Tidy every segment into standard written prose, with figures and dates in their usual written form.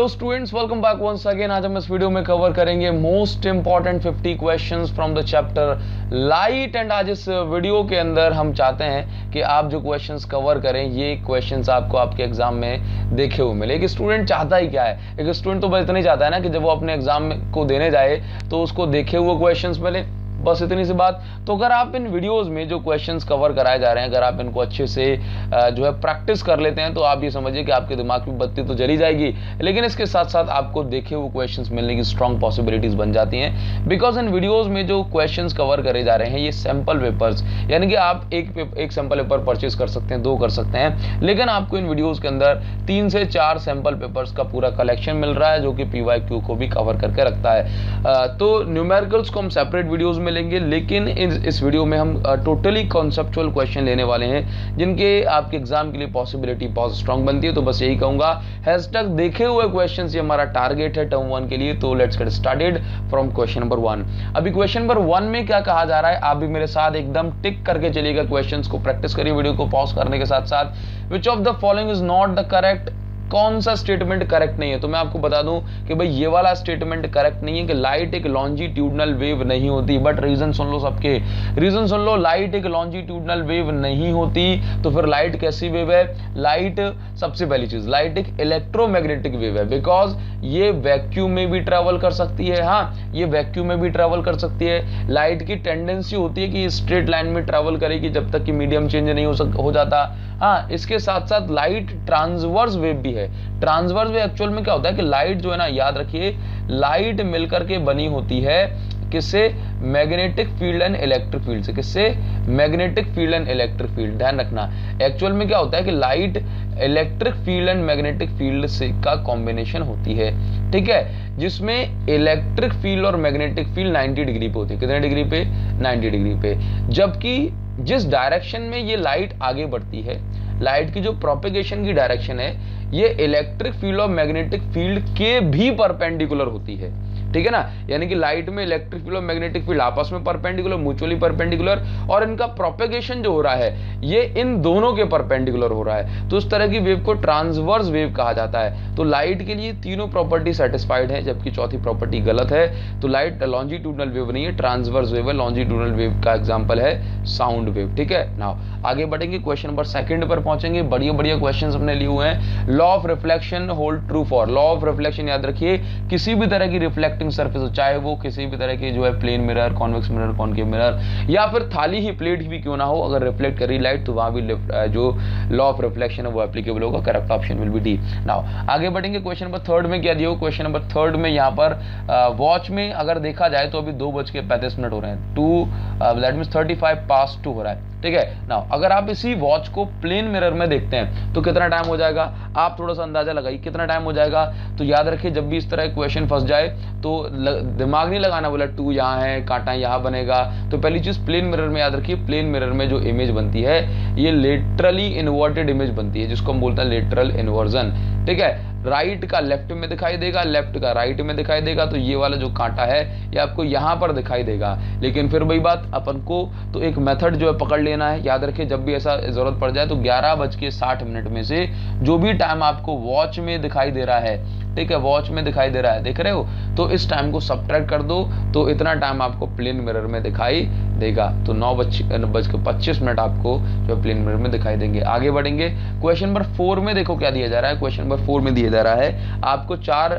Hello students, welcome back once again. आज हम इस वीडियो में कवर करेंगे most important 50 questions from the chapter light. And आज इस वीडियो के अंदर हम चाहते हैं कि आप जो क्वेश्चंस कवर करें ये क्वेश्चंस आपको आपके एग्जाम में देखे हुए मिले। एक स्टूडेंट चाहता ही क्या है, एक स्टूडेंट तो बस इतना ही चाहता है ना कि जब वो अपने एग्जाम को देने जाए तो उसको देखे हुए क्वेश्चंस मिले, बस इतनी सी बात। तो अगर आप इन वीडियोस में जो क्वेश्चंस कवर कराए जा रहे हैं, अगर आप इनको अच्छे से जो है प्रैक्टिस कर लेते हैं तो आप ये समझिए कि आपके दिमाग में बत्ती तो जली जाएगी, लेकिन इसके साथ साथ आपको देखे हुए क्वेश्चंस मिलने की स्ट्रांग पॉसिबिलिटीज बन जाती हैं। बिकॉज इन वीडियोस में जो क्वेश्चंस कवर करे जा रहे हैं ये सैंपल पेपर्स, यानी कि आप एक सैंपल पेपर परचेज कर सकते हैं, 2 कर सकते हैं, लेकिन आपको इन वीडियोज के अंदर 3 से 4 सैंपल पेपर्स का पूरा कलेक्शन मिल रहा है जो कि PYQ को भी कवर करके रखता है। तो न्यूमेरिकल्स को हम सेपरेट वीडियोज में लेंगे, लेकिन इस वीडियो में हम टोटली कॉन्सेप्चुअल क्वेश्चन लेने वाले हैं जिनके आपके एग्जाम के लिए पॉसिबिलिटी बहुत स्ट्रांग बनती है। तो बस यही कहूंगा, हैशटैग देखे हुए क्वेश्चंस ये हमारा टारगेट है टर्म 1 के लिए। तो let's get started from question number 1। अभी क्वेश्चन नंबर 1 में क्या कहा जा रहा है, आप भी मेरे साथ एकदम टिक करके चलिएगा, क्वेश्चंस को प्रैक्टिस करिए वीडियो को पॉज करने के साथ साथ। विच of the following is not the correct, कौन सा स्टेटमेंट करेक्ट नहीं है। तो मैं आपको बता दूं कि भाई ये वाला स्टेटमेंट करेक्ट नहीं है कि लाइट एक लॉन्जिट्यूडनल वेव नहीं होती। बट रीजन सुन लो, सबके रीजन सुन लो। लाइट एक लॉन्जिट्यूडनल वेव नहीं होती तो फिर लाइट कैसी वेव है? लाइट, सबसे पहली चीज, लाइट एक इलेक्ट्रोमैग्नेटिक वेव है, बिकॉज ये वैक्यूम में भी ट्रेवल कर सकती है। हाँ, ये वैक्यूम में भी ट्रेवल कर सकती है। लाइट की टेंडेंसी होती है कि स्ट्रेट लाइन में ट्रेवल करेगी जब तक कि मीडियम चेंज नहीं हो जाता। हाँ, इसके साथ साथ लाइट ट्रांसवर्स वेव भी है। ट्रांसवर्स वेव एक्चुअल में क्या होता है कि लाइट जो है ना, याद रखिए, लाइट मिलकर के बनी होती है किससे? Magnetic field and electric field से। किससे? Magnetic field and electric field. ध्यान रखना, एक्चुअल में क्या होता है कि light electric field and magnetic field से का कॉम्बिनेशन होती है, ठीक है, जिसमें इलेक्ट्रिक फील्ड और मैग्नेटिक फील्ड 90 डिग्री पे होती है। कितने डिग्री पे? 90 डिग्री पे। जबकि जिस डायरेक्शन में ये लाइट आगे बढ़ती है, लाइट की जो प्रोपेगेशन की डायरेक्शन है, ये इलेक्ट्रिक फील्ड और मैग्नेटिक फील्ड के भी परपेंडिकुलर होती है, ठीक है ना। यानी कि लाइट में इलेक्ट्रिक फील्ड और मैग्नेटिक फील्ड आपस में परपेंडिकुलर, म्यूचुअली परपेंडिकुलर, और इनका प्रोपेगेशन जो हो रहा है ये इन दोनों के परपेंडिकुलर हो रहा है। तो उस तरह की वेव को ट्रांसवर्स वेव कहा जाता है। तो लाइट के लिए तीनों प्रॉपर्टी सेटिस्फाइड है, जबकि चौथी प्रॉपर्टी गलत है। तो लाइट लॉन्जिट्यूडनल वेव नहीं है, ट्रांसवर्स वेव है। लॉन्जिट्यूडनल वेव का एग्जांपल है साउंड वेव, ठीक है। नाउ आगे बढ़ेंगे, क्वेश्चन नंबर 2 पर पहुंचेंगे। बढ़िया क्वेश्चंस हमने लिए हुए हैं। Law of reflection hold true for, law of reflection याद रखिए, किसी भी तरह की रिफ्लेक्टिंग सरफेस हो, चाहे वो किसी भी तरह की जो है plane mirror, convex mirror, concave mirror, या फिर थाली ही प्लेट भी क्यों ना हो, अगर रिफ्लेक्ट कर रही लाइट तो वहां भी जो लॉ ऑफ रिफ्लेक्शन है वो एप्लीकेबल होगा। Correct option will be D. Now आगे बढ़ेंगे, क्वेश्चन नंबर 3 में क्या दिया हो? क्वेश्चन नंबर 3 में यहाँ पर वॉच में अगर देखा जाए तो अभी 2:35 हो रहे हैं, 2 दैट मींस 35 हो रहा है, ठीक है। नाउ अगर आप इसी वॉच को प्लेन मिरर में देखते हैं तो कितना टाइम हो जाएगा? आप थोड़ा सा अंदाजा लगाइए कितना टाइम हो जाएगा। तो याद रखिए, जब भी इस तरह क्वेश्चन फंस जाए तो दिमाग नहीं लगाना, बोला 2 यहाँ है, कांटा यहाँ बनेगा। तो पहली चीज प्लेन मिरर में याद रखिए, प्लेन मिरर में जो इमेज बनती है ये लेटरली इन्वर्टेड इमेज बनती है, जिसको हम बोलते हैं लेटरल इन्वर्जन, ठीक है। राइट का लेफ्ट में दिखाई देगा, लेफ्ट का राइट में दिखाई देगा। तो ये वाला जो कांटा है ये आपको यहाँ पर दिखाई देगा। लेकिन फिर वही बात, अपन को तो एक मेथड जो है पकड़ लेना है। याद रखिए, जब भी ऐसा जरूरत पड़ जाए तो 11:60 में से जो भी टाइम आपको वॉच में दिखाई दे रहा है, ठीक है, वॉच में दिखाई दे रहा है, देख रहे हो, तो इस टाइम को सब्ट्रैक्ट कर दो तो इतना टाइम आपको प्लेन मिरर में दिखाई देगा। तो 9:25 आपको जो प्लेन मिरर में दिखाई देंगे। आगे बढ़ेंगे, क्वेश्चन नंबर 4 में देखो क्या दिया जा रहा है। क्वेश्चन नंबर 4 में दिया जा रहा है आपको 4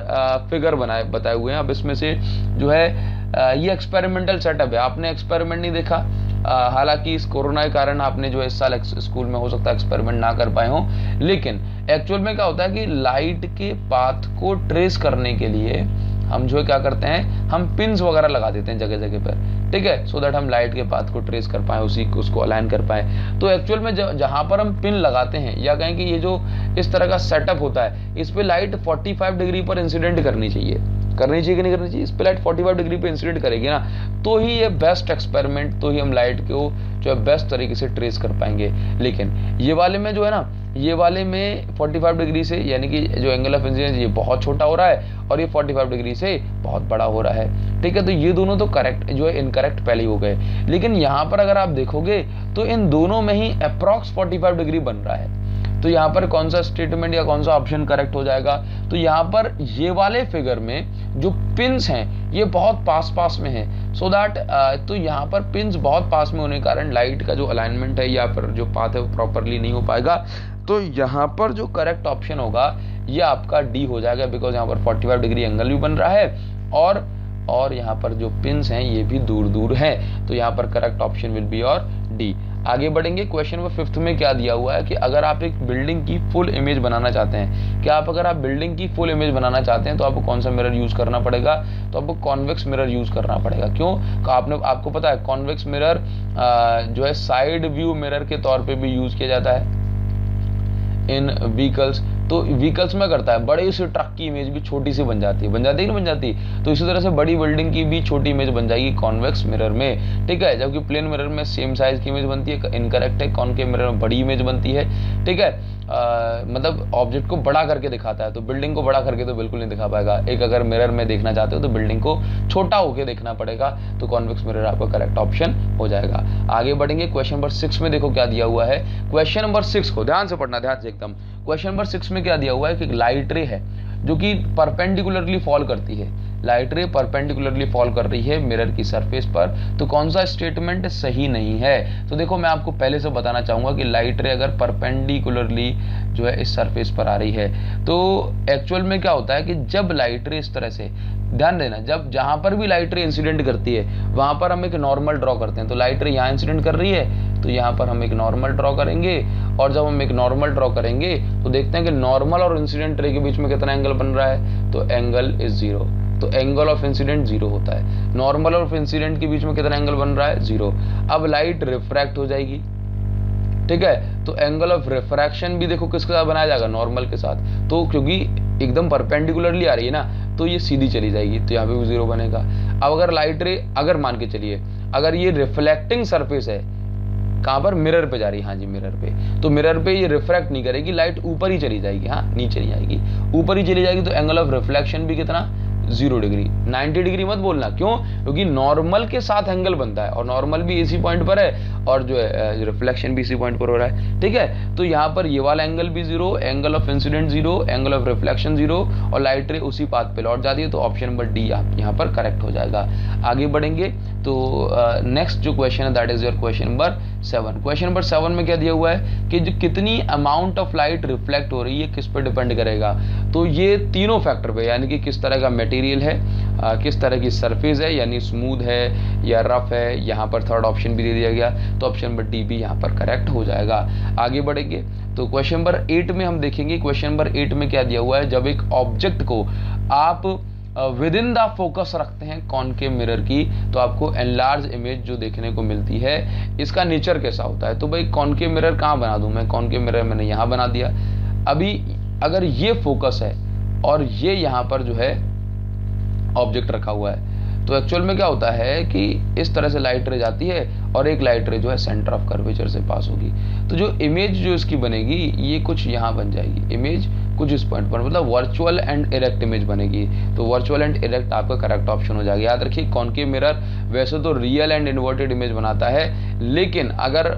फिगर बताए हुए हैं। अब इसमें से जो है ये एक्सपेरिमेंटल सेटअप है, आपने एक्सपेरिमेंट नहीं देखा, हालांकि इस कोरोना के कारण आपने जो है इस साल स्कूल में हो सकता है एक्सपेरिमेंट ना कर पाए हो, लेकिन एक्चुअल में क्या होता है कि लाइट के पाथ को ट्रेस करने के लिए हम जो है क्या करते हैं, हम पिन्स वगैरह लगा देते हैं जगह जगह पर, ठीक है, सो दैट हम लाइट के पाथ को ट्रेस कर पाए, उसको अलाइन कर पाए। तो एक्चुअल में जहां पर हम पिन लगाते हैं, या कहें कि ये जो इस तरह का सेटअप होता है, इस पे लाइट 45 डिग्री पर इंसिडेंट करनी चाहिए कि नहीं करनी चाहिए? इस पे लाइट 45 डिग्री पे इंसिडेंट करेगी ना, तो ही ये बेस्ट एक्सपेरिमेंट, तो ही हम लाइट को जो है बेस्ट तरीके से ट्रेस कर पाएंगे। लेकिन ये वाले में जो है ना, ये वाले में 45 डिग्री से, यानी कि जो एंगल ऑफ इंसिडेंस ये बहुत छोटा हो रहा है और ये 45 डिग्री से बहुत बड़ा हो रहा है, ठीक है। तो ये दोनों तो करेक्ट जो है इनकरेक्ट पहले ही हो गए। लेकिन यहाँ पर अगर आप देखोगे तो इन दोनों में ही अप्रॉक्स 45 डिग्री बन रहा है। तो यहाँ पर कौन सा स्टेटमेंट या कौन सा ऑप्शन करेक्ट हो जाएगा? तो यहाँ पर ये वाले फिगर में जो पिंस हैं ये बहुत पास में है, सो दैट तो यहाँ पर पिंस बहुत पास में होने के कारण लाइट का जो अलाइनमेंट है या फिर जो पाथ है वो प्रॉपरली नहीं हो पाएगा। तो यहाँ पर जो करेक्ट ऑप्शन होगा ये आपका डी हो जाएगा, बिकॉज यहाँ पर 45 डिग्री एंगल भी बन रहा है और यहाँ पर जो पिंस हैं ये भी दूर दूर हैं। तो यहाँ पर करेक्ट ऑप्शन विल बी और डी। आगे बढ़ेंगे, क्वेश्चन नंबर 5 में क्या दिया हुआ है कि अगर आप एक बिल्डिंग की फुल इमेज बनाना चाहते हैं, कि अगर आप बिल्डिंग की फुल इमेज बनाना चाहते हैं तो आपको कौन सा मिरर यूज करना पड़ेगा? तो आपको कॉन्वेक्स मिरर यूज करना पड़ेगा। क्यों? आपको पता है कॉन्वेक्स मिरर जो है साइड व्यू मिरर के तौर पे भी यूज किया जाता है इन व्हीकल्स। तो व्हीकल्स में करता है, बड़े से ट्रक की इमेज भी छोटी सी बन जाती है कि नहीं बन जाती? तो इसी तरह से बड़ी बिल्डिंग की भी छोटी इमेज बन जाएगी कॉन्वेक्स मिरर में, ठीक है। जबकि प्लेन मिरर में सेम साइज की इमेज बनती है, इनकरेक्ट है। कॉनकेव मिरर में बड़ी इमेज बनती है, ठीक है। मतलब ऑब्जेक्ट को बड़ा करके दिखाता है, तो बिल्डिंग को बड़ा करके तो बिल्कुल नहीं दिखा पाएगा। एक अगर मिरर में देखना चाहते हो तो बिल्डिंग को छोटा होकर देखना पड़ेगा, तो कॉन्वेक्स मिरर आपका करेक्ट ऑप्शन हो जाएगा। आगे बढ़ेंगे, क्वेश्चन नंबर 6 में देखो क्या दिया हुआ है। क्वेश्चन नंबर 6 को ध्यान से पढ़ना, ध्यान से एकदम। क्वेश्चन नंबर 6 में क्या दिया हुआ है कि लाइट रे है जो कि परपेंडिकुलरली फॉल करती है, लाइट रे परपेंडिकुलरली फॉल कर रही है मिरर की सरफेस पर, तो कौन सा स्टेटमेंट सही नहीं है? तो देखो मैं आपको पहले से बताना चाहूंगा कि लाइट रे अगर परपेंडिकुलरली जो है इस सरफेस पर आ रही है तो एक्चुअल में क्या होता है कि जब लाइट रे इस तरह से, ध्यान देना, जब जहां पर भी लाइट रे इंसिडेंट करती है वहां पर हम एक नॉर्मल ड्रॉ करते हैं। तो लाइट रे यहाँ इंसिडेंट कर रही है तो यहाँ पर हम एक नॉर्मल ड्रॉ करेंगे, और जब हम एक नॉर्मल ड्रॉ करेंगे तो देखते हैं कि नॉर्मल और इंसिडेंट रे के बीच में कितना एंगल बन रहा है, तो एंगल इज 0। तो एंगल ऑफ इंसिडेंट 0 होता है। नॉर्मल और इंसिडेंट के बीच में कितना एंगल बन रहा है? 0। अब लाइट रिफ्रैक्ट हो जाएगी, ठीक है। तो एंगल ऑफ रिफ्रैक्शन भी देखो किसके साथ बनाया जाएगा? नॉर्मल के साथ। तो क्योंकि एकदम परपेंडिकुलरली आ रही है ना, तो ये सीधी चली जाएगी, तो यहाँ पे भी 0 बनेगा। अब अगर लाइट रे, अगर मान के चलिए अगर ये रिफ्लेक्टिंग सरफेस है, कहां पर? मिरर पे जा रही है, हाँ जी मिरर पे, तो मिरर पे ये रिफ्रैक्ट नहीं करेगी, लाइट ऊपर ही चली जाएगी, हाँ नीचे नहीं आएगी, ऊपर ही चली जाएगी। तो एंगल ऑफ रिफ्लेक्शन भी कितना? 0 डिग्री। 90 डिग्री मत बोलना, क्यों? क्योंकि नॉर्मल के साथ एंगल बनता है और नॉर्मल भी इसी पॉइंट पर है और जो है रिफ्लेक्शन भी इसी पॉइंट पर हो रहा है, ठीक है। तो यहाँ पर ये वाला एंगल भी 0, angle of incident 0, angle of reflection 0 और लाइट रे उसी पाथ पे लौट जाती है। तो ऑप्शन नंबर डी यहाँ पर करेक्ट हो जाएगा। आगे बढ़ेंगे तो नेक्स्ट जो क्वेश्चन है that is your question number 7। Question number 7 में क्या दिया हुआ है कि जो कितनी अमाउंट ऑफ लाइट रिफ्लेक्ट हो रही है किस पर डिपेंड करेगा? तो ये तीनों फैक्टर पे, यानी कि किस तरह का मटेरियल है, किस तरह की सरफेस है, यानी स्मूथ है या रफ है। यहाँ पर थर्ड ऑप्शन भी दे दिया गया, तो ऑप्शन नंबर डी भी यहाँ पर करेक्ट हो जाएगा। आगे बढ़ेंगे तो क्वेश्चन नंबर 8 में हम देखेंगे। क्वेश्चन नंबर 8 में क्या दिया हुआ है, जब एक ऑब्जेक्ट को आप विद इन द फोकस रखते हैं कॉनकेव मिरर की, तो आपको एनलार्ज इमेज जो देखने को मिलती है, इसका नेचर कैसा होता है? तो भाई कॉनकेव मिरर कहाँ बना दूं मैं? कॉनकेव मिरर मैंने यहाँ बना दिया। अभी अगर ये फोकस है और ये यहाँ पर जो है ऑब्जेक्ट रखा हुआ है, तो एक्चुअल में क्या होता है कि इस तरह से लाइट रे जाती है और एक लाइट रे जो है सेंटर ऑफ कर्वेचर से पास होगी। तो जो इमेज जो इसकी बनेगी ये कुछ यहाँ बन जाएगी, इमेज कुछ इस पॉइंट पर, मतलब वर्चुअल एंड इरेक्ट इमेज बनेगी। तो वर्चुअल एंड इरेक्ट आपका करेक्ट ऑप्शन हो जाएगा। याद रखिए कॉनकेव मिरर वैसे तो रियल एंड इन्वर्टेड इमेज बनाता है, लेकिन अगर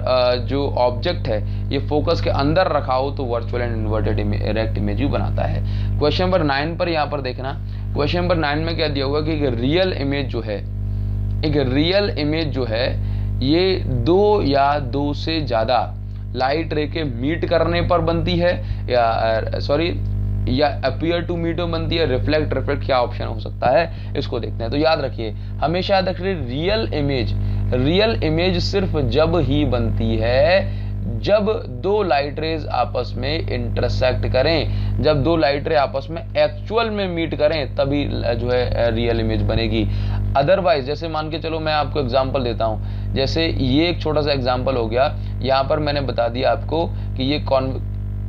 जो ऑब्जेक्ट है ये फोकस के अंदर रखा हो तो virtual and inverted erect image भी बनाता है। क्वेश्चन नंबर 9 पर यहाँ पर देखना, क्वेश्चन नंबर 9 में क्या दिया हुआ कि एक रियल इमेज जो है ये 2 या 2 से ज्यादा लाइट रे के मीट करने पर बनती है, या अपीयर टू मीट में बनती है, रिफ्लेक्ट क्या ऑप्शन हो सकता है, इसको देखते हैं। तो याद रखिए, हमेशा याद रखिए रियल इमेज सिर्फ जब ही बनती है जब 2 लाइट रेज आपस में इंटरसेक्ट करें, जब 2 लाइट रे आपस में एक्चुअल में मीट करें, तभी जो है रियल इमेज बनेगी। अदरवाइज जैसे मान के चलो, मैं आपको एग्जांपल देता हूं, जैसे ये एक छोटा सा एग्जांपल हो गया। यहाँ पर मैंने बता दिया आपको कि ये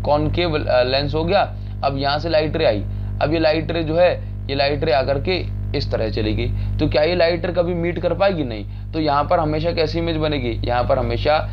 कॉनकेव लेंस हो गया। अब यहाँ से लाइट रे आई, अब ये लाइट रे जो है ये लाइट रे आकर के इस तरह चली गई, तो क्या ये लाइट रे कभी मीट कर पाएगी? नहीं। तो यहाँ पर हमेशा कैसी इमेज बनेगी? यहाँ पर हमेशा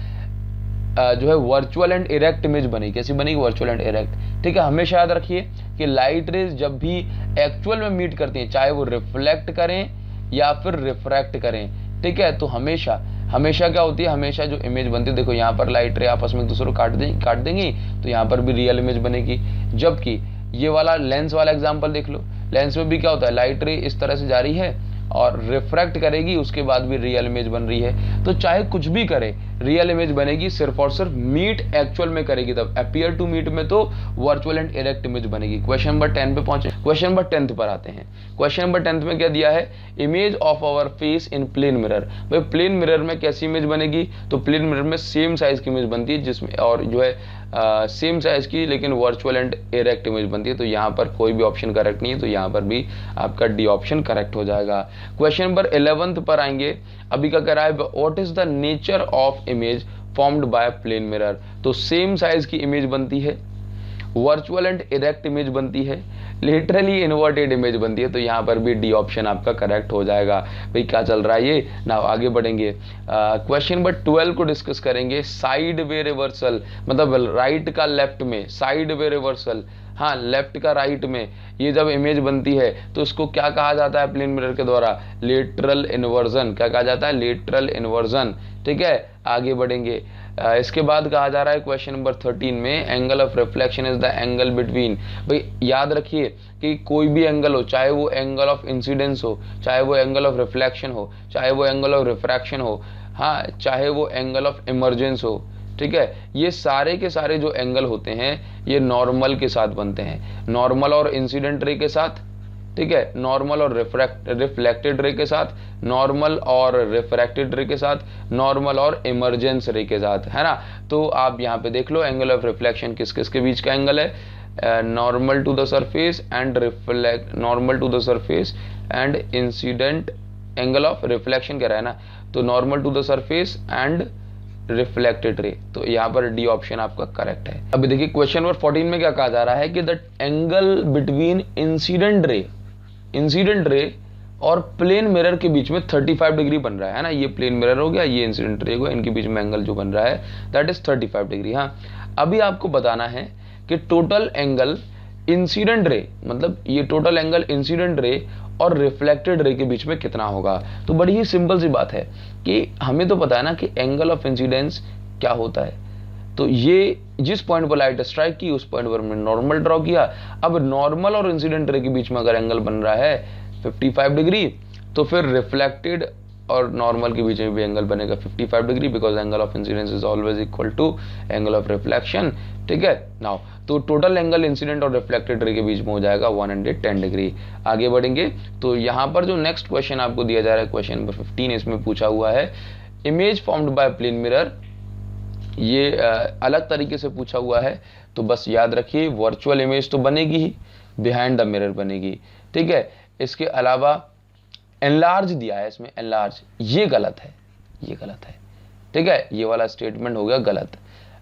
जो है वर्चुअल एंड इरेक्ट इमेज बनेगी। कैसी बनेगी? वर्चुअल एंड इरेक्ट, ठीक है। हमेशा याद रखिए कि लाइट रेज जब भी एक्चुअल में मीट करती हैं, चाहे वो रिफ्लेक्ट करें या फिर रिफ्रैक्ट करें, ठीक है, तो हमेशा हमेशा क्या होती है, हमेशा जो इमेज बनती है, देखो यहाँ पर लाइट रे आपस में एक दूसरे को काट देंगी तो यहाँ पर भी रियल इमेज बनेगी। जबकि ये वाला लेंस वाला एग्जाम्पल देख लो, लेंस में भी क्या होता है, लाइट रे इस तरह से जा रही है और रिफ्रैक्ट करेगी, उसके बाद भी रियल इमेज बन रही है। तो चाहे कुछ भी करे रियल इमेज बनेगी, सिर्फ और सिर्फ मीट एक्चुअल में करेगी तब, अपियर टू मीट में तो वर्चुअल एंड इरेक्ट इमेज बनेगी। क्वेश्चन नंबर 10 पे पहुंचे, क्वेश्चन नंबर 10 पर आते हैं। क्वेश्चन नंबर 10 में क्या दिया है, image of our face in plane mirror. भाई प्लेन मिरर में कैसी इमेज बनेगी, तो प्लेन मिरर में सेम साइज की इमेज बनती है, जिसमें और जो है सेम साइज की लेकिन वर्चुअल एंड इरेक्ट इमेज बनती है। तो यहाँ पर कोई भी ऑप्शन करेक्ट नहीं है, तो यहाँ पर भी आपका डी ऑप्शन करेक्ट हो जाएगा। क्वेश्चन नंबर 11 पर आएंगे। अभी क्या कह रहा है, what is the nature of image formed by plane mirror. तो सेम साइज की इमेज बनती है, वर्चुअल एंड इरेक्ट इमेज बनती है, लिटरली इन्वर्टेड इमेज बनती है। तो यहाँ पर भी डी ऑप्शन आपका करेक्ट हो जाएगा। भाई क्या चल रहा है ये ना, आगे बढ़ेंगे। क्वेश्चन नंबर 12 को डिस्कस करेंगे। साइड वे रिवर्सल, मतलब राइट का लेफ्ट में, साइड वे रिवर्सल, हाँ लेफ्ट का राइट में ये जब इमेज बनती है तो इसको क्या कहा जाता है प्लेन मिरर के द्वारा, लेटरल इन्वर्जन। क्या कहा जाता है, लेटरल इन्वर्जन। ठीक है, आगे बढ़ेंगे। इसके बाद कहा जा रहा है क्वेश्चन नंबर 13 में, angle of reflection is the angle between. भाई याद रखिए कि कोई भी एंगल हो, चाहे वो एंगल ऑफ इंसिडेंस हो, चाहे वो एंगल ऑफ रिफ्लेक्शन हो, चाहे वो एंगल ऑफ रिफ्रैक्शन हो, हाँ चाहे वो एंगल ऑफ इमर्जेंस हो, ठीक है, ये सारे के सारे जो एंगल होते हैं ये नॉर्मल के साथ बनते हैं, नॉर्मल और इंसिडेंट रे के साथ, ठीक है, नॉर्मल और रिफ्लेक्टेड रे के साथ, नॉर्मल और रिफ्रैक्टेड रे के साथ, नॉर्मल और इमर्जेंस रे के साथ, है ना। तो आप यहाँ पे देख लो एंगल ऑफ रिफ्लेक्शन किस किस के बीच का एंगल है, normal to the surface and normal to the surface and incident, angle of reflection कह रहा है ना, तो normal to the surface and reflected ray. तो यहाँ पर डी ऑप्शन आपका करेक्ट है। अभी देखिए क्वेश्चन नंबर 14 में क्या कहा जा रहा है कि the angle between incident ray और प्लेन मिरर के बीच में 35 डिग्री बन रहा है ना। ये प्लेन मिरर हो गया, ये इंसिडेंट रे हो, इनके बीच में एंगल जो बन रहा है दैट इज 35 डिग्री। हाँ, अभी आपको बताना है कि टोटल एंगल इंसिडेंट रे, मतलब ये टोटल एंगल इंसिडेंट रे और रिफ्लेक्टेड रे के बीच में कितना होगा। तो बड़ी ही सिंपल सी बात है कि हमें तो पता है ना कि एंगल ऑफ इंसिडेंस क्या होता है। तो ये जिस पॉइंट पर लाइट स्ट्राइक की उस पॉइंट पर हमने नॉर्मल ड्रॉ किया। अब नॉर्मल और इंसिडेंट रे के बीच में अगर एंगल बन रहा है 55 डिग्री, तो फिर रिफ्लेक्टेड और नॉर्मल के बीच में भी एंगल बनेगा 55 degree, because angle of incidence is always equal to angle of reflection. ठीक है, नाउ तो टोटल एंगल इंसिडेंट और रिफ्लेक्टेड रे के बीच में हो जाएगा 110 डिग्री। आगे बढ़ेंगे तो यहाँ पर जो नेक्स्ट क्वेश्चन आपको दिया जा रहा है, क्वेश्चन नंबर 15, इसमें पूछा हुआ है image formed by plane mirror. ये अलग तरीके से पूछा हुआ है, तो बस याद रखिए वर्चुअल इमेज तो बनेगी ही, बिहाइंड द मिरर बनेगी। ठीक है, इसके अलावा एनलार्ज दिया है इसमें, एनलार्ज, ये गलत है, ये गलत है। ठीक है, ये वाला स्टेटमेंट हो गया गलत।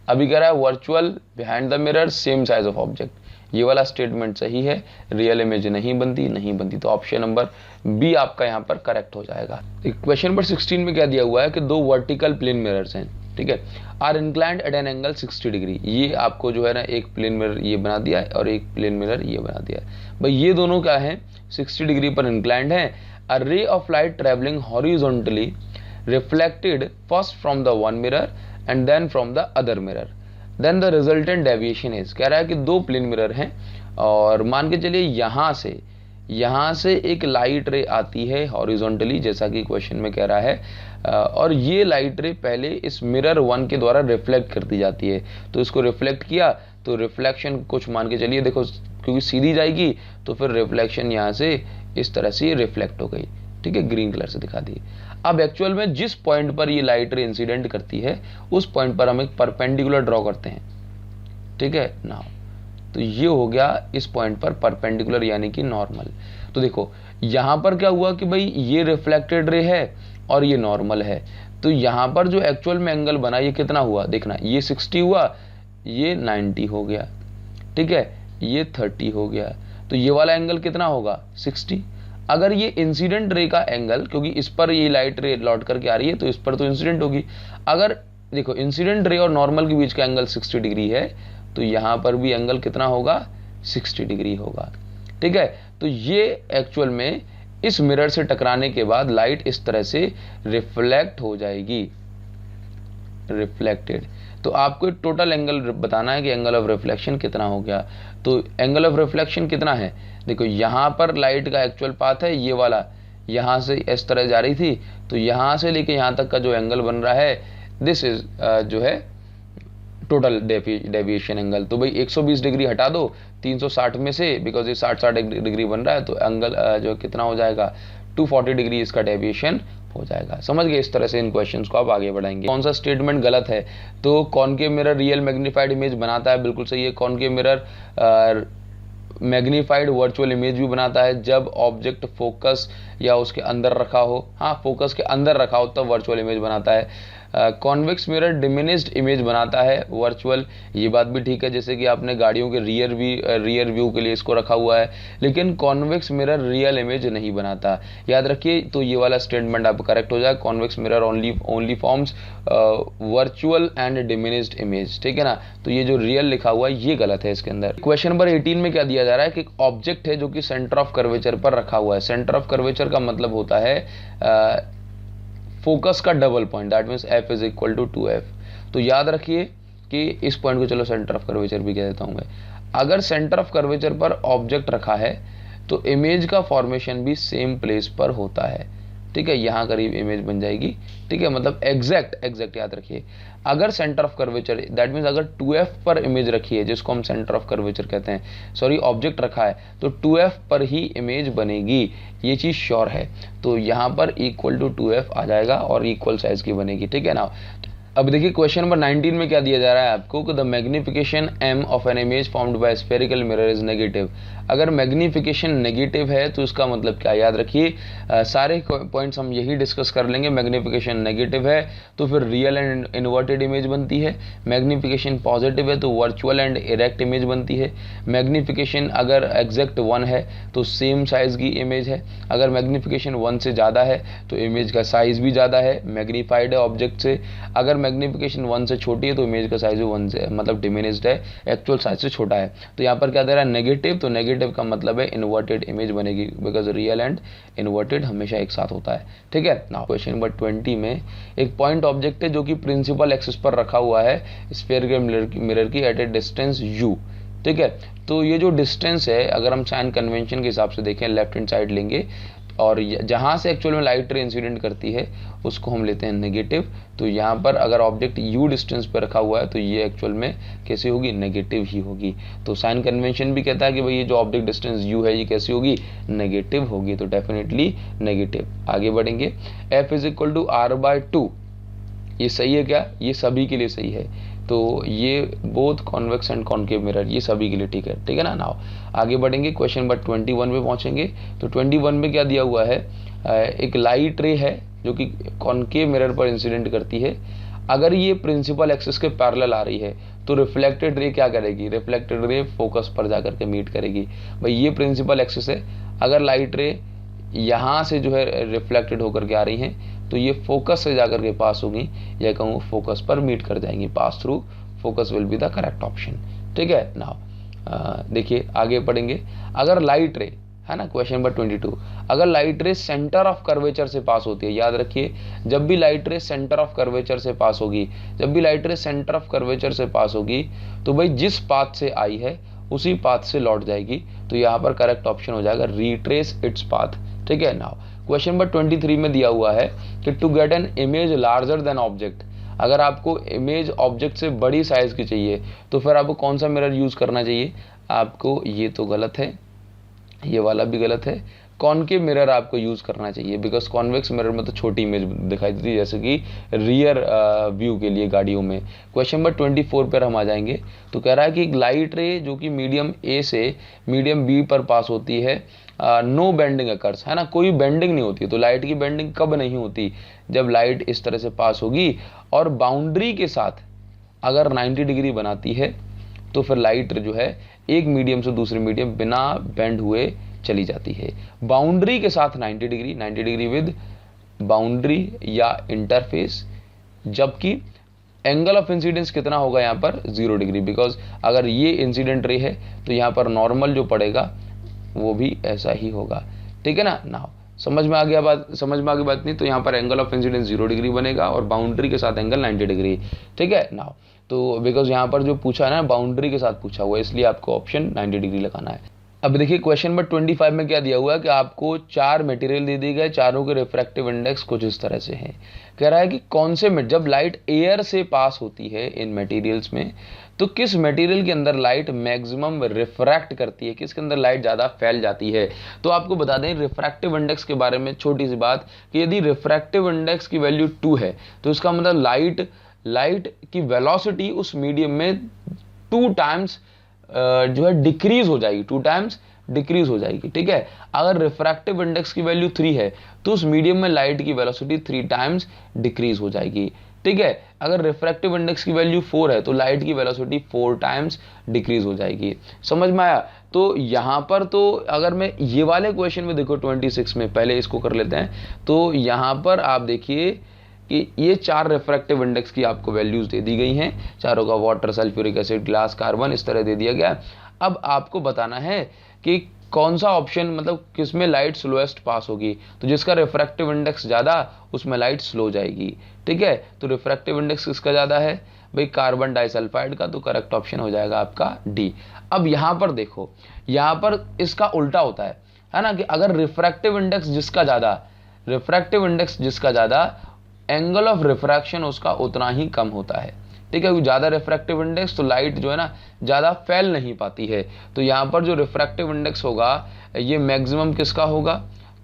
अभी कह रहा है virtual behind the mirror same size of object, ये वाला स्टेटमेंट सही है, रियल इमेज नहीं बनती। तो ऑप्शन नंबर बी आपका यहाँ पर करेक्ट हो जाएगा। क्वेश्चन नंबर 16 में क्या दिया हुआ है कि दो वर्टिकल प्लेन मिरर्स हैं, ठीक है, are inclined at an angle 60 degree. ये आपको जो है ना एक प्लेन मिरर ये बना दिया है और एक प्लेन मिरर ये बना दिया है। भाई ये दोनों क्या है, 60 डिग्री पर इंक्लाइंड है। A ray of light travelling horizontally reflected first from the one mirror and then from the other mirror, then the resultant deviation is. कह रहा है कि दो प्लेन मिरर हैं और मान के चलिए यहाँ से एक लाइट रे आती है हॉरिजॉन्टली, जैसा कि क्वेश्चन में कह रहा है, और ये लाइट रे पहले इस मिरर 1 के द्वारा रिफ्लेक्ट कर दी जाती है। तो इसको रिफ्लेक्ट किया तो रिफ्लेक्शन कुछ मान के चलिए, देखो क्योंकि सीधी जाएगी तो फिर रिफ्लेक्शन यहाँ से इस तरह से रिफ्लेक्ट हो गई। ठीक है, ग्रीन कलर से दिखा दी। अब एक्चुअल में जिस पॉइंट पर ये लाइट रे इंसिडेंट करती है उस पॉइंट पर हम एक परपेंडिकुलर ड्रॉ करते हैं। ठीक है ना, तो ये हो गया इस पॉइंट पर परपेंडिकुलर यानी कि नॉर्मल। तो देखो यहां पर क्या हुआ कि भाई ये रिफ्लेक्टेड रे है और ये नॉर्मल है, तो यहां पर जो एक्चुअल में एंगल बना ये कितना हुआ, देखना ये 60 हुआ, ये 90 हो गया, ठीक है, ये 30 हो गया। तो ये वाला एंगल कितना होगा, 60। अगर ये इंसिडेंट रे का एंगल, क्योंकि इस पर ये लाइट रे लौट करके आ रही है तो इस पर तो इंसिडेंट होगी, अगर देखो इंसिडेंट रे और नॉर्मल के बीच का एंगल 60 डिग्री है तो यहां पर भी एंगल कितना होगा, 60 डिग्री होगा। ठीक है, तो ये एक्चुअल में इस मिरर से टकराने के बाद लाइट इस तरह से रिफ्लेक्ट हो जाएगी। रिफ्लेक्टेड। तो आपको टोटल एंगल बताना है कि एंगल ऑफ रिफ्लेक्शन कितना हो गया। तो एंगल ऑफ रिफ्लेक्शन कितना है, देखो यहाँ पर लाइट का एक्चुअल पाथ है ये वाला, यहाँ से इस तरह जा रही थी, तो यहाँ से लेके यहाँ तक का जो एंगल बन रहा है दिस इज जो है टोटल डेविएशन एंगल। तो भाई 120 डिग्री हटा दो 360 में से, बिकॉज ये 60 डिग्री बन रहा है, तो एंगल जो कितना हो जाएगा 240 डिग्री इसका डेविएशन हो जाएगा। समझ गए, इस तरह से इन क्वेश्चंस को आप आगे बढ़ाएंगे। कौन सा स्टेटमेंट गलत है, तो concave mirror real magnified image बनाता है, बिल्कुल सही है। Concave mirror magnified virtual image भी बनाता है जब ऑब्जेक्ट फोकस या उसके अंदर रखा हो, हाँ फोकस के अंदर रखा हो तब वर्चुअल इमेज बनाता है। कॉन्वेक्स मिरर डिमिनिश्ड इमेज बनाता है वर्चुअल, ये बात भी ठीक है, जैसे कि आपने गाड़ियों के रियर व्यू के लिए इसको रखा हुआ है, लेकिन कॉन्वेक्स मिरर रियल इमेज नहीं बनाता, याद रखिए। तो ये वाला स्टेटमेंट आप करेक्ट हो जाए, convex mirror only forms virtual and diminished image, ठीक है ना। तो ये जो रियल लिखा हुआ है ये गलत है इसके अंदर। क्वेश्चन नंबर 18 में क्या दिया जा रहा है कि एक ऑब्जेक्ट है जो कि सेंटर ऑफ कर्वेचर पर रखा हुआ है। सेंटर ऑफ कर्वेचर का मतलब होता है फोकस का double point, that means f is equal to 2f। तो याद रखिए कि इस पॉइंट को चलो सेंटर ऑफ कर्वेचर भी कह देता हूं मैं। अगर सेंटर ऑफ कर्वेचर पर ऑब्जेक्ट रखा है तो इमेज का फॉर्मेशन भी सेम प्लेस पर होता है, ठीक है, यहाँ करीब इमेज बन जाएगी, ठीक है, मतलब एग्जैक्ट याद रखिए। अगर centre of curvature that means अगर 2f पर इमेज रखी है, जिसको हम सेंटर ऑफ कर्वेचर कहते हैं, सॉरी ऑब्जेक्ट रखा है, तो 2f पर ही इमेज बनेगी, ये चीज श्योर है। तो यहाँ पर इक्वल टू 2f आ जाएगा और इक्वल साइज की बनेगी, ठीक है ना। अब देखिए क्वेश्चन नंबर 19 में क्या दिया जा रहा है आपको कि the magnification m of an image formed bye spherical mirror is negative. अगर मैग्निफिकेशन नेगेटिव है तो इसका मतलब क्या, याद रखिए सारे पॉइंट्स हम यही डिस्कस कर लेंगे। मैग्निफिकेशन नेगेटिव है तो फिर रियल एंड इन्वर्टेड इमेज बनती है, मैग्निफिकेशन पॉजिटिव है तो वर्चुअल एंड इरेक्ट इमेज बनती है, मैग्निफिकेशन अगर एग्जैक्ट 1 है तो सेम साइज की इमेज है, अगर मैग्निफिकेशन 1 से ज़्यादा है तो इमेज का साइज भी ज़्यादा है, मैग्नीफाइड है ऑब्जेक्ट से, अगर मैग्निफिकेशन 1 से छोटी है तो इमेज का साइज 1 से मतलब डिमिनिश्ड है, एक्चुअल साइज से छोटा है। तो यहाँ पर क्या दे रहा है नेगेटिव, तो नेगेटिव का मतलब है इन्वर्टेड इमेज बनेगी, बिकॉज रियल एंड इन्वर्टेड हमेशा एक साथ होता है, ठीक है ना। क्वेश्चन नंबर 20 में एक पॉइंट ऑब्जेक्ट है जो कि प्रिंसिपल एक्सिस पर रखा हुआ है स्फेरिकल मिरर की एट ए डिस्टेंस u, ठीक है। तो ये जो डिस्टेंस है अगर हम साइन कन्वेंशन के हिसाब से देखें लेफ्ट हैंड साइड लेंगे और जहां से एक्चुअल में लाइट रे इंसिडेंट करती है उसको हम लेते हैं नेगेटिव। तो यहाँ पर अगर ऑब्जेक्ट u डिस्टेंस पर रखा हुआ है तो ये एक्चुअल में कैसी होगी, नेगेटिव ही होगी। तो साइन कन्वेंशन भी कहता है कि भाई ये जो ऑब्जेक्ट डिस्टेंस u है ये कैसी होगी, नेगेटिव होगी, तो डेफिनेटली नेगेटिव। आगे बढ़ेंगे, f is equal to r/2, ये सही है क्या, ये सभी के लिए सही है। तो ये both convex and concave mirror ये सभी के लिए ठीक है ना। नाउ आगे बढ़ेंगे, क्वेश्चन नंबर 21 पे पहुंचेंगे। तो 21 में क्या दिया हुआ है, एक लाइट रे है जो कि कॉनकेव मिरर पर इंसिडेंट करती है। अगर ये प्रिंसिपल एक्सिस के पैरेलल आ रही है तो रिफ्लेक्टेड रे क्या करेगी, रिफ्लेक्टेड रे फोकस पर जाकर के मीट करेगी। भाई ये प्रिंसिपल एक्सिस है, अगर लाइट रे यहाँ से जो है रिफ्लेक्टेड होकर के आ रही हैं तो ये फोकस से जाकर के पास होगी, या कहूँ फोकस पर मीट कर जाएंगी, pass through focus will be the correct option, ठीक है। नाउ देखिए आगे पढ़ेंगे, अगर लाइट रे है ना, क्वेश्चन नंबर 22, अगर लाइट रे सेंटर ऑफ कर्वेचर से पास होती है, याद रखिए जब भी लाइट रे सेंटर ऑफ कर्वेचर से पास होगी, जब भी लाइट रे सेंटर ऑफ कर्वेचर से पास होगी तो भाई जिस पाथ से आई है उसी पाथ से लौट जाएगी। तो यहाँ पर करेक्ट ऑप्शन हो जाएगा रिट्रेस इट्स पाथ, ठीक है। नाउ क्वेश्चन नंबर 23 में दिया हुआ है कि to get an image larger than object, अगर आपको इमेज ऑब्जेक्ट से बड़ी साइज की चाहिए तो फिर आपको कौन सा मिरर यूज करना चाहिए, आपको ये तो गलत है, ये वाला भी गलत है, कॉनकेव मिरर आपको यूज करना चाहिए, बिकॉज कॉन्वेक्स मिरर में तो छोटी इमेज दिखाई देती है जैसे कि रियर व्यू के लिए गाड़ियों में। क्वेश्चन नंबर 24 पर हम आ जाएंगे। तो कह रहा है कि एक लाइट रे जो कि मीडियम ए से मीडियम बी पर पास होती है, नो बेंडिंग अकर्स, है ना, कोई बेंडिंग नहीं होती। तो लाइट की बेंडिंग कब नहीं होती, जब लाइट इस तरह से पास होगी और बाउंड्री के साथ अगर 90 डिग्री बनाती है तो फिर लाइट जो है एक मीडियम से दूसरे मीडियम बिना बेंड हुए चली जाती है। बाउंड्री के साथ 90 डिग्री विद बाउंड्री या इंटरफेस, जबकि एंगल ऑफ इंसिडेंस कितना होगा यहाँ पर 0 डिग्री, बिकॉज अगर ये इंसिडेंट रे है तो यहाँ पर नॉर्मल जो पड़ेगा वो भी ऐसा ही होगा, ठीक है ना। नाउ समझ में आ गया बात? समझ में आ गई बात? नहीं तो यहाँ पर एंगल ऑफ इंसिडेंस 0 डिग्री बनेगा और बाउंड्री के साथ एंगल 90 डिग्री। ठीक है नाउ, तो बिकॉज यहाँ पर जो पूछा है ना बाउंड्री के साथ पूछा हुआ है, इसलिए आपको ऑप्शन 90 डिग्री लगाना है। अब देखिए क्वेश्चन नंबर 25 में क्या दिया हुआ है कि आपको 4 मटेरियल दे दिए गए, चारों के रिफ्रैक्टिव इंडेक्स कुछ इस तरह से है। कह रहा है कि कौन से जब लाइट एयर से पास होती है इन मटेरियल्स में, तो किस मटेरियल के अंदर लाइट मैक्सिमम रिफ्रैक्ट करती है, किसके अंदर लाइट ज़्यादा फैल जाती है। तो आपको बता दें रिफ्रैक्टिव इंडेक्स के बारे में छोटी सी बात कि यदि रिफ्रैक्टिव इंडेक्स की वैल्यू 2 है तो इसका मतलब लाइट की वेलोसिटी उस मीडियम में 2 टाइम्स जो है डिक्रीज हो जाएगी, 2 टाइम्स डिक्रीज हो जाएगी। ठीक है, अगर रिफ्रैक्टिव इंडेक्स की वैल्यू 3 है तो उस मीडियम में लाइट की वेलोसिटी 3 टाइम्स डिक्रीज हो जाएगी। ठीक है, अगर रिफ्रैक्टिव इंडेक्स की वैल्यू 4 है तो लाइट की वेलोसिटी 4 टाइम्स डिक्रीज हो जाएगी। समझ में आया? तो यहां पर तो अगर मैं ये वाले क्वेश्चन में देखो 26 में, पहले इसको कर लेते हैं, तो यहां पर आप देखिए कि ये 4 रिफ्रैक्टिव इंडेक्स की आपको वैल्यूज दे दी गई हैं, चारों का water, sulphuric acid, glass, carbon, इस तरह दे दिया गया। अब आपको बताना है कि कौन सा ऑप्शन मतलब किसमें लाइट स्लोएस्ट पास होगी, तो जिसका रिफ्रैक्टिव इंडेक्स ज़्यादा उसमें लाइट स्लो जाएगी। ठीक है, तो रिफ्रैक्टिव इंडेक्स किसका ज़्यादा है भाई? कार्बन डाइसल्फाइड का, तो करेक्ट ऑप्शन हो जाएगा आपका डी। अब यहाँ पर देखो, यहाँ पर इसका उल्टा होता है ना, कि अगर रिफ्रैक्टिव इंडेक्स जिसका ज़्यादा एंगल ऑफ रिफ्रैक्शन उसका उतना ही कम होता है। ठीक है, ज़्यादा रिफ्रैक्टिव इंडेक्स तो लाइट जो है ना ज़्यादा फैल नहीं पाती है। तो यहाँ पर जो रिफ्रैक्टिव इंडेक्स होगा ये मैक्सिमम किसका होगा?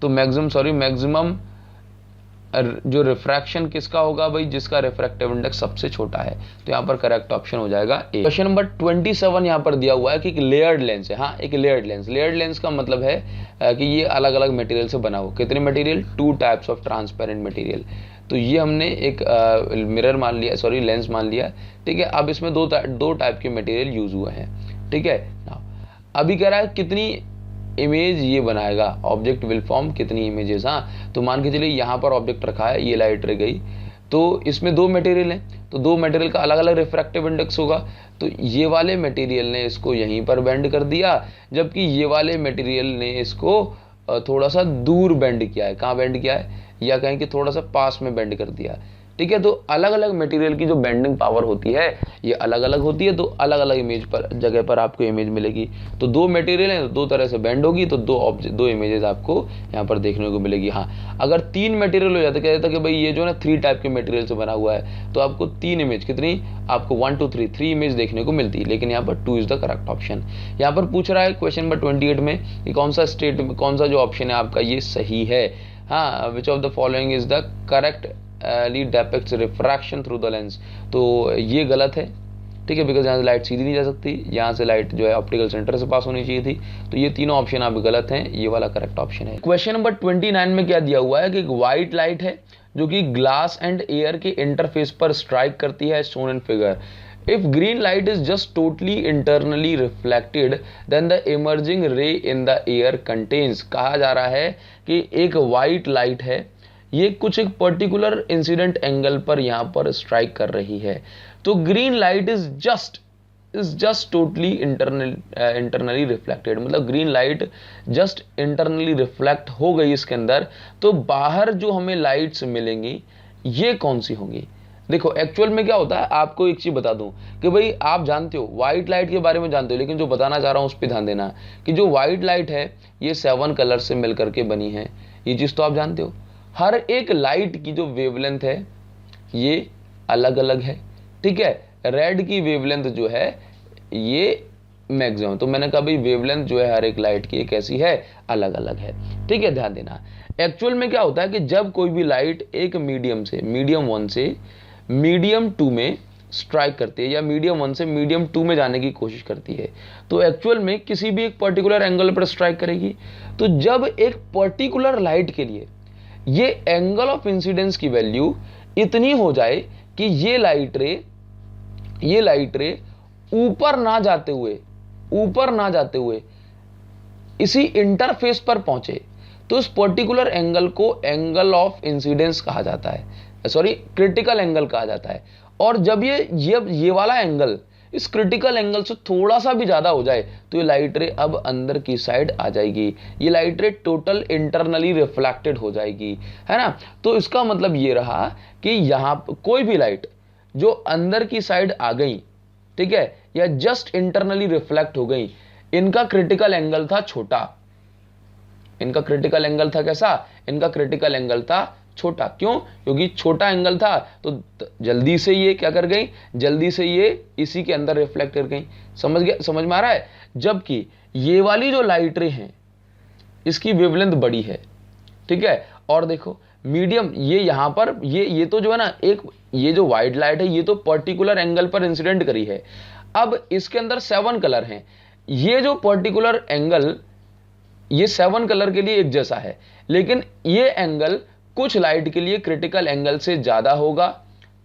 तो मैक्सिमम जो रिफ्रैक्शन किसका होगा भाई? जिसका रिफ्रैक्टिव इंडेक्स सबसे छोटा है। तो यहाँ पर करेक्ट ऑप्शन हो जाएगा ए। क्वेश्चन नंबर 27 यहाँ पर दिया हुआ है कि एक लेयर्ड लेंस है। हाँ, एक लेयर्ड लेंस का मतलब है कि ये अलग अलग मटेरियल से बना हुआ। कितने material? 2 types of transparent material. तो ये हमने एक मिरर मान लिया, सॉरी लेंस मान लिया। ठीक है, अब इसमें दो टाइप के मटेरियल यूज हुए हैं। ठीक है, अभी कह रहा है कितनी इमेज ये बनाएगा, ऑब्जेक्ट विल फॉर्म कितनी इमेजेस। हाँ, तो मान के चलिए यहाँ पर ऑब्जेक्ट रखा है, ये लाइट रह गई, तो इसमें 2 मटेरियल हैं, तो 2 मटेरियल का अलग अलग रिफ्रैक्टिव इंडेक्स होगा। तो ये वाले मटेरियल ने इसको यहीं पर बेंड कर दिया, जबकि ये वाले मटेरियल ने इसको थोड़ा सा दूर बेंड किया है। कहाँ बेंड किया है? या कहें कि थोड़ा सा पास में बेंड कर दिया। ठीक है, तो अलग अलग मटेरियल की जो बेंडिंग पावर होती है ये अलग अलग होती है, तो अलग अलग इमेज पर जगह पर आपको इमेज मिलेगी। तो 2 मटेरियल हैं तो 2 तरह से बेंड होगी, तो 2 इमेजेस आपको यहाँ पर देखने को मिलेगी। हाँ, अगर 3 मटेरियल हो जाता, कहता कि भाई ये जो ना 3 टाइप के मटेरियल से बना हुआ है, तो आपको 3 इमेज, कितनी आपको 1 2 3 इमेज देखने को मिलती है। लेकिन यहाँ पर 2 इज द करेक्ट ऑप्शन। यहाँ पर पूछ रहा है क्वेश्चन नंबर 28 में कि कौन सा जो ऑप्शन है आपका ये सही है। हाँ, विच of the following is the correct depicts refraction through the lens. तो ये गलत है। ठीक है, बिकॉज यहाँ से लाइट सीधी नहीं जा सकती, यहाँ से लाइट जो है ऑप्टिकल सेंटर से पास होनी चाहिए थी। तो ये तीनों ऑप्शन आप गलत हैं, ये वाला करेक्ट ऑप्शन है। क्वेश्चन नंबर 29 में क्या दिया हुआ है कि एक व्हाइट लाइट है जो कि ग्लास एंड एयर के इंटरफेस पर स्ट्राइक करती है, shown in figure. If green light is just totally internally reflected, then the emerging ray in the air contains। कहा जा रहा है कि एक white light है, ये कुछ एक पर्टिकुलर इंसिडेंट एंगल पर यहाँ पर स्ट्राइक कर रही है। तो green light is just totally internally reflected, मतलब green light just internally reflect हो गई इसके अंदर। तो बाहर जो हमें लाइट्स मिलेंगी ये कौन सी होंगी? देखो एक्चुअल में क्या होता है, आपको एक चीज बता दूं कि भाई आप जानते हो व्हाइट लाइट के बारे में जानते हो, लेकिन जो बताना चाह रहा हूं उस पर ध्यान देना कि जो व्हाइट लाइट है ये 7 कलर से मिलकर के बनी है। ये चीज तो आप जानते हो। हर एक लाइट की जो वेवलेंथ है ये अलग अलग है। ठीक है, रेड की वेवलेंथ जो है ये मैक्सिमम, तो मैंने कहा भाई वेवलेंथ जो है हर एक लाइट की कैसी है, अलग अलग है। ठीक है, ध्यान देना। एक्चुअल में क्या होता है कि जब कोई भी लाइट एक मीडियम 1 से मीडियम 2 में स्ट्राइक करती है या मीडियम 1 से मीडियम 2 में जाने की कोशिश करती है, तो एक्चुअल में किसी भी एक पर्टिकुलर एंगल पर स्ट्राइक करेगी। तो जब एक पर्टिकुलर लाइट के लिए ये एंगल ऑफ इंसिडेंस की वैल्यू इतनी हो जाए कि ये लाइट रे ऊपर ना जाते हुए इसी इंटरफेस पर पहुंचे, तो इस पर्टिकुलर एंगल को एंगल ऑफ इंसिडेंस कहा जाता है, सॉरी क्रिटिकल एंगल कहा जाता है। और जब ये वाला एंगल इस क्रिटिकल एंगल से थोड़ा सा भी ज्यादा हो जाए तो ये लाइट रे अब अंदर की साइड आ जाएगी, ये लाइट रे टोटल इंटरनली रिफ्लेक्टेड हो जाएगी, है ना। तो इसका मतलब ये रहा कि यहां कोई भी लाइट जो अंदर की साइड आ गई, ठीक है, या जस्ट इंटरनली रिफ्लेक्ट हो गई, इनका क्रिटिकल एंगल था छोटा। इनका क्रिटिकल एंगल था कैसा? इनका क्रिटिकल एंगल था छोटा। क्यों? क्योंकि छोटा एंगल था तो जल्दी से ये क्या कर गई, जल्दी से ये इसी के अंदर रिफ्लेक्ट कर गई। समझ गया, समझ में आ रहा है। जबकि ये वाली जो लाइट रे हैं इसकी वेवलेंथ बड़ी है, ठीक है। और देखो मीडियम, ये यहां पर ये तो जो है ना, एक ये जो वाइट लाइट है ये तो पर्टिकुलर एंगल पर इंसिडेंट करी है। अब इसके अंदर 7 कलर हैं, ये जो पर्टिकुलर एंगल ये 7 कलर के लिए एक जैसा है, लेकिन ये एंगल कुछ लाइट के लिए क्रिटिकल एंगल से ज्यादा होगा,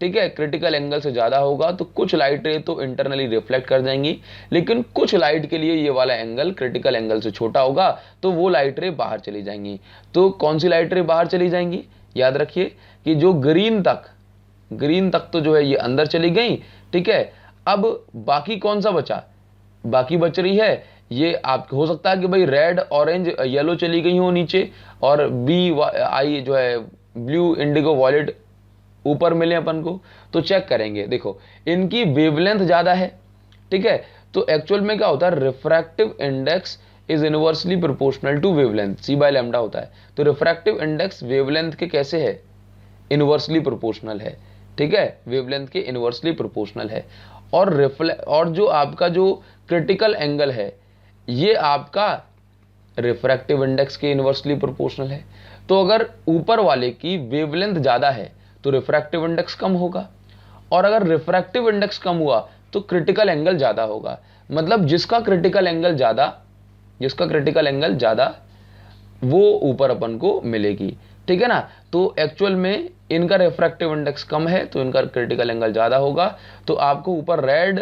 ठीक है, क्रिटिकल एंगल से ज्यादा होगा। तो कुछ लाइट रे तो इंटरनली रिफ्लेक्ट कर जाएंगी, लेकिन कुछ लाइट के लिए ये वाला एंगल क्रिटिकल एंगल से छोटा होगा, तो वो लाइट रे बाहर चली जाएंगी। तो कौन सी लाइट रे बाहर चली जाएंगी? याद रखिए कि जो ग्रीन तक तो जो है ये अंदर चली गई, ठीक है। अब बाकी कौन सा बचा? बाकी बच रही है ये, आप हो सकता है कि भाई रेड, ऑरेंज, येलो चली गई हो नीचे, और बी आई जो है ब्लू, इंडिगो, वॉयलेट ऊपर मिले अपन को। तो चेक करेंगे, देखो इनकी वेवलेंथ ज्यादा है, ठीक है। तो एक्चुअल में क्या होता है, refractive index is inversely proportional to wavelength, c by lambda होता है। तो रिफ्रैक्टिव इंडेक्स वेवलेंथ के कैसे है? इनवर्सली प्रोपोर्शनल है, ठीक है, वेवलेंथ के इनवर्सली प्रोपोर्शनल है। और जो आपका जो क्रिटिकल एंगल है ये आपका रिफ्रैक्टिव इंडेक्स के इनवर्सली प्रोपोर्शनल है। तो अगर ऊपर वाले की वेवलेंथ ज्यादा है तो रिफ्रैक्टिव इंडेक्स कम होगा, और अगर रिफ्रैक्टिव इंडेक्स कम हुआ तो क्रिटिकल एंगल ज्यादा होगा। मतलब जिसका क्रिटिकल एंगल ज्यादा वो ऊपर अपन को मिलेगी, ठीक है ना। तो एक्चुअल में इनका रिफ्रैक्टिव इंडेक्स कम है तो इनका क्रिटिकल एंगल ज्यादा होगा। तो आपको ऊपर रेड,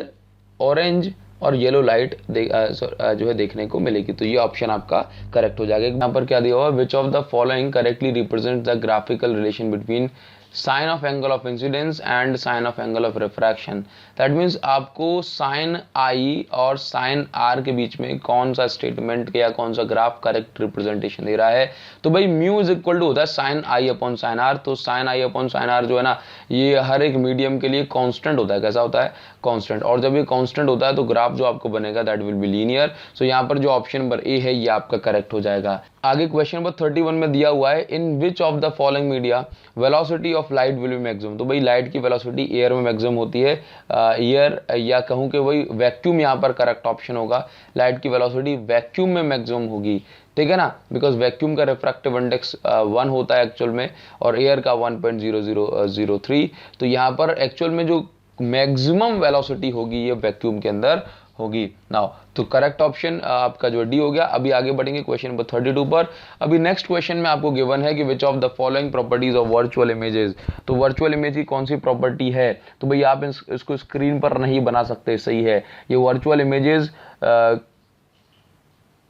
ऑरेंज और येलो लाइट जो है देखने को मिलेगी। तो ये ऑप्शन आपका करेक्ट हो जाएगा। यहाँ पर क्या दिया हुआ, which of the following correctly represent the graphical relation between sine of angle of incidence and sine of angle of refraction. That means आपको साइन आई और साइन आर के बीच में कौन सा स्टेटमेंट या कौन सा ग्राफ करेक्ट रिप्रेजेंटेशन दे रहा है। तो भाई म्यू इज इक्वल टू होता है sine i upon sine r. तो sine i upon sine r जो है ना, ये हर एक मीडियम के लिए कांस्टेंट होता है। कैसा होता है? कांस्टेंट। और जब ये कांस्टेंट होता है तो ग्राफ जो आपको बनेगा दैट विल बी लीनियर। सो यहाँ पर जो ऑप्शन नंबर ए है ये आपका करेक्ट हो जाएगा। आगे क्वेश्चन नंबर 31 में दिया हुआ है, in which of the following media velocity of light will be maximum. तो भाई लाइट की वेलोसिटी एयर में मैक्सिमम होती है। एयर या कहूं कि वही वैक्यूम यहाँ पर करेक्ट ऑप्शन होगा। लाइट की वेलोसिटी वैक्यूम में मैक्सिमम होगी, ठीक है ना, बिकॉज वैक्यूम का रिफ्रैक्टिव इंडेक्स 1 होता है एक्चुअल में, और एयर का 1.0003। तो यहाँ पर एक्चुअल में जो मैक्सिमम वेलोसिटी होगी ये वैक्यूम के अंदर होगी। नाउ तो करेक्ट ऑप्शन आपका जो डी हो गया। अभी आगे बढ़ेंगे क्वेश्चन नंबर 32 पर। अभी नेक्स्ट क्वेश्चन में आपको गिवन है कि विच of the following properties of virtual images. तो वर्चुअल इमेज की कौन सी प्रॉपर्टी है? तो भाई आप इसको स्क्रीन पर नहीं बना सकते, सही है। ये वर्चुअल इमेजेस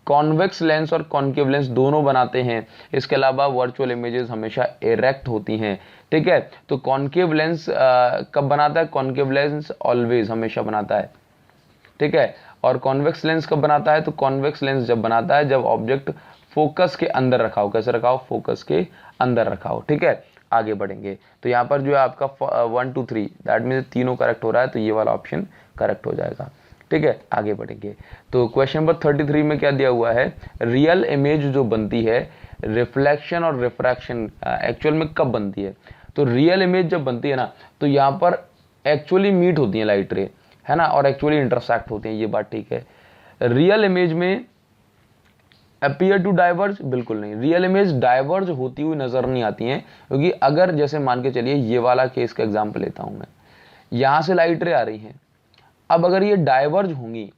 कॉन्वेक्स लेंस और कॉन्केव लेंस दोनों बनाते हैं। इसके अलावा वर्चुअल इमेजेस हमेशा इरेक्ट होती हैं, ठीक है। तो कॉन्केव लेंस कब बनाता है? कॉन्केव लेंस ऑलवेज, हमेशा बनाता है, ठीक है। और कॉन्वेक्स लेंस कब बनाता है? तो कॉन्वेक्स लेंस जब बनाता है जब ऑब्जेक्ट फोकस के अंदर रखा हो। कैसे रखा हो? फोकस के अंदर रखा हो, ठीक है। आगे बढ़ेंगे तो यहाँ पर जो है आपका 1 2 3 दैट मीन्स तीनों करेक्ट हो रहा है, तो ये वाला ऑप्शन करेक्ट हो जाएगा, ठीक है। आगे बढ़ेंगे तो क्वेश्चन नंबर 33 में क्या दिया हुआ है, रियल इमेज जो बनती है, रिफ्लेक्शन और रिफ्रैक्शन एक्चुअल में कब बनती है? तो रियल इमेज जब बनती है ना, तो यहाँ पर एक्चुअली मीट होती है लाइट रे, है ना, और एक्चुअली इंटरसेक्ट होते हैं, ये बात ठीक है। रियल इमेज में अपीयर टू डाइवर्ज, बिल्कुल नहीं। रियल इमेज डाइवर्ज होती हुई नजर नहीं आती हैं, क्योंकि अगर जैसे मान के चलिए ये वाला केस का एग्जांपल लेता हूं मैं, यहां से लाइट रे आ रही हैं, अब अगर ये डाइवर्ज होंगी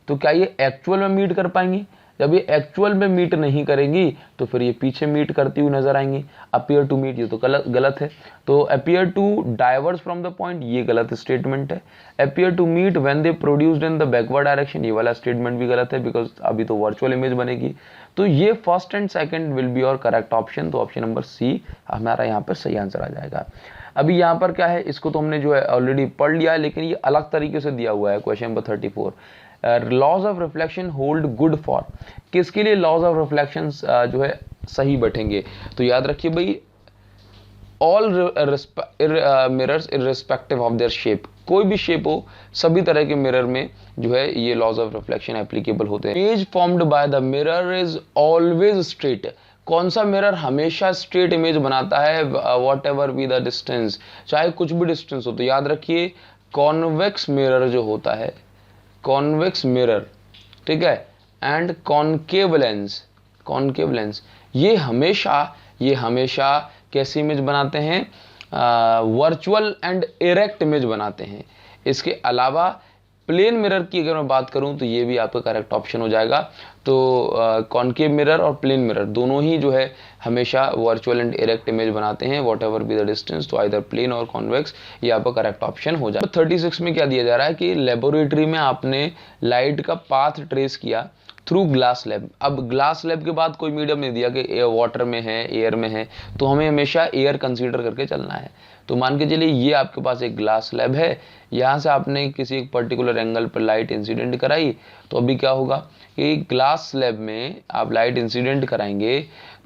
तो क्या ये एक्चुअल में मीट कर पाएंगी? जब ये एक्चुअल में मीट नहीं करेंगी तो फिर ये पीछे मीट करती हुई नजर आएंगी। अपीयर टू मीट, ये तो गलत है। तो appear to diverge from the point, ये गलत स्टेटमेंट है। Appear to meet when they produced in the backward direction, ये वाला स्टेटमेंट भी गलत है, बिकॉज अभी तो वर्चुअल इमेज बनेगी। तो ये first and second will be और करेक्ट ऑप्शन। तो ऑप्शन नंबर सी हमारा यहाँ पर सही आंसर आ जाएगा। अभी यहाँ पर क्या है, इसको तो हमने जो है ऑलरेडी पढ़ लिया है, लेकिन ये अलग तरीके से दिया हुआ है question number 34। Laws of reflection hold good for, किसके लिए लॉज ऑफ रिफ्लेक्शन जो है सही बैठेंगे? तो याद रखिए भाई, all mirrors irrespective of their shape, कोई भी शेप हो, सभी तरह के मिरर में जो है ये लॉज ऑफ रिफ्लेक्शन एप्लीकेबल होते हैं। Image formed by the mirror is always straight, कौन सा मिरर हमेशा स्ट्रेट इमेज बनाता है? What ever be the distance, चाहे कुछ भी डिस्टेंस हो। तो याद रखिए कॉन्वेक्स मिरर जो होता है, कॉन्वेक्स मिरर, ठीक है, and concave lens, concave lens, ये हमेशा कैसी इमेज बनाते हैं? वर्चुअल एंड इरेक्ट इमेज बनाते हैं। इसके अलावा प्लेन मिरर की अगर मैं बात करूं तो ये भी आपका करेक्ट ऑप्शन हो जाएगा। तो कॉनकेव मिरर और प्लेन मिरर दोनों ही जो है हमेशा वर्चुअल एंड इरेक्ट इमेज बनाते हैं, what ever be the distance. तो आइदर प्लेन और कॉन्वेक्स, ये आपका करेक्ट ऑप्शन हो जाएगा। 36 में क्या दिया जा रहा है कि लेबोरेटरी में आपने लाइट का पाथ ट्रेस किया थ्रू ग्लास लैब। अब ग्लास लैब के बाद कोई मीडियम नहीं दिया कि वाटर में है, एयर में है, तो हमें हमेशा एयर कंसीडर करके चलना है। तो मान के चलिए ये आपके पास एक ग्लास लैब है, यहाँ से आपने किसी एक पर्टिकुलर एंगल पर लाइट इंसिडेंट कराई। तो अभी क्या होगा कि ग्लास लैब में आप लाइट इंसिडेंट कराएंगे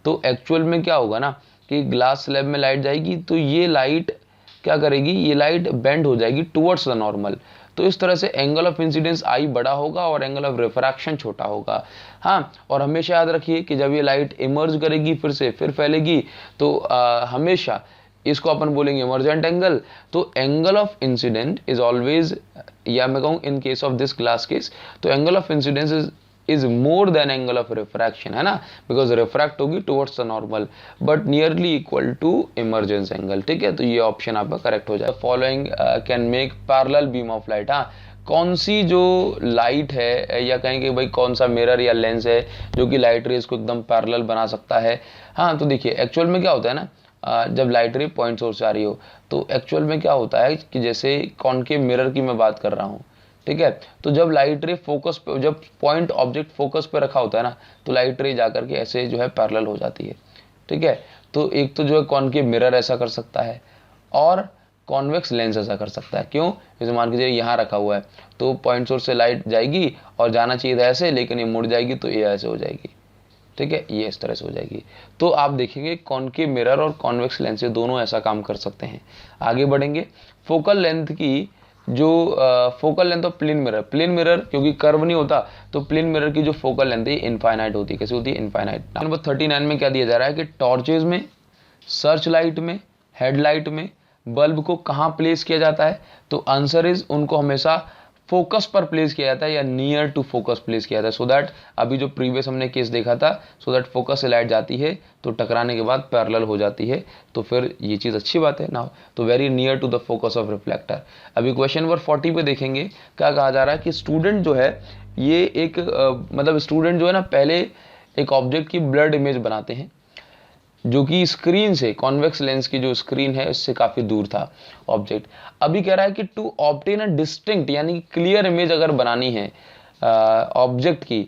तो एक्चुअल में क्या होगा ना कि ग्लास स्लैब में लाइट जाएगी तो ये लाइट क्या करेगी, ये लाइट बेंड हो जाएगी टुवर्ड्स द नॉर्मल। तो इस तरह से एंगल ऑफ इंसिडेंस आई बड़ा होगा और एंगल ऑफ रिफ्रैक्शन छोटा होगा। हाँ, और हमेशा याद रखिए कि जब ये लाइट इमर्ज करेगी फिर फैलेगी तो हमेशा इसको अपन बोलेंगे इमर्जेंट एंगल। तो angle of incident is always, या मैं कहूँ in case of this glass case, तो angle of incidence is more than angle of refraction, है ना, बिकॉज रिफ्रैक्ट होगी towards the normal but nearly equal to emergence angle. ठीक है, तो ये ऑप्शन आपका करेक्ट हो जाए। Following can make parallel beam of light. हाँ, कौन सी जो लाइट है या कहेंगे भाई कौन सा मिरर या लेंस है जो कि लाइट रेज को एकदम पैरेलल बना सकता है। हाँ, तो देखिए एक्चुअल में क्या होता है ना, जब लाइट रे पॉइंट सोर्स से आ रही हो तो एक्चुअल में क्या होता है कि जैसे कॉनकेव मिरर की मैं बात कर रहा हूँ, ठीक है, तो जब लाइट रे फोकस पे, जब पॉइंट ऑब्जेक्ट फोकस पे रखा होता है ना, तो लाइट रे जाकर के ऐसे जो है पैरेलल हो जाती है। ठीक है, तो एक तो जो है कॉनकेव मिरर ऐसा कर सकता है और कॉन्वेक्स लेंस ऐसा कर सकता है। क्यों? जैसे मान लीजिए यहाँ रखा हुआ है तो पॉइंट सोर्स से लाइट जाएगी और जाना चाहिए था ऐसे, लेकिन ये मुड़ जाएगी तो ये ऐसे हो जाएगी। ठीक है, ये इस तरह से हो जाएगी। तो आप देखेंगे कॉनकेव मिरर और कॉन्वेक्स लेंस दोनों ऐसा काम कर सकते हैं। आगे बढ़ेंगे, फोकल लेंथ की जो focal length of plane mirror क्योंकि कर्व नहीं होता तो प्लेन मिरर की जो फोकल लेंथ है इनफाइनाइट होती है। कैसे होती है? इनफाइनाइट। नंबर 39 में क्या दिया जा रहा है कि टॉर्चेज में, सर्च लाइट में, हेडलाइट में बल्ब को कहाँ प्लेस किया जाता है? तो आंसर इज उनको हमेशा फोकस पर प्लेस किया जाता है या नियर टू फोकस प्लेस किया जाता है। सो दैट अभी जो प्रीवियस हमने केस देखा था, सो दैट फोकस से लाइट जाती है तो टकराने के बाद पैरेलल हो जाती है, तो फिर ये चीज़ अच्छी बात है ना। तो very near to the focus of reflector. अभी क्वेश्चन नंबर 40 पे देखेंगे क्या कहा जा रहा है कि स्टूडेंट जो है ये एक मतलब स्टूडेंट जो है ना पहले एक ऑब्जेक्ट की ब्लड इमेज बनाते हैं जो कि स्क्रीन से, कॉन्वेक्स लेंस की जो स्क्रीन है उससे काफी दूर था ऑब्जेक्ट। अभी कह रहा है कि टू ऑब्टेन अ डिस्टिंक्ट यानी क्लियर इमेज अगर बनानी है ऑब्जेक्ट की,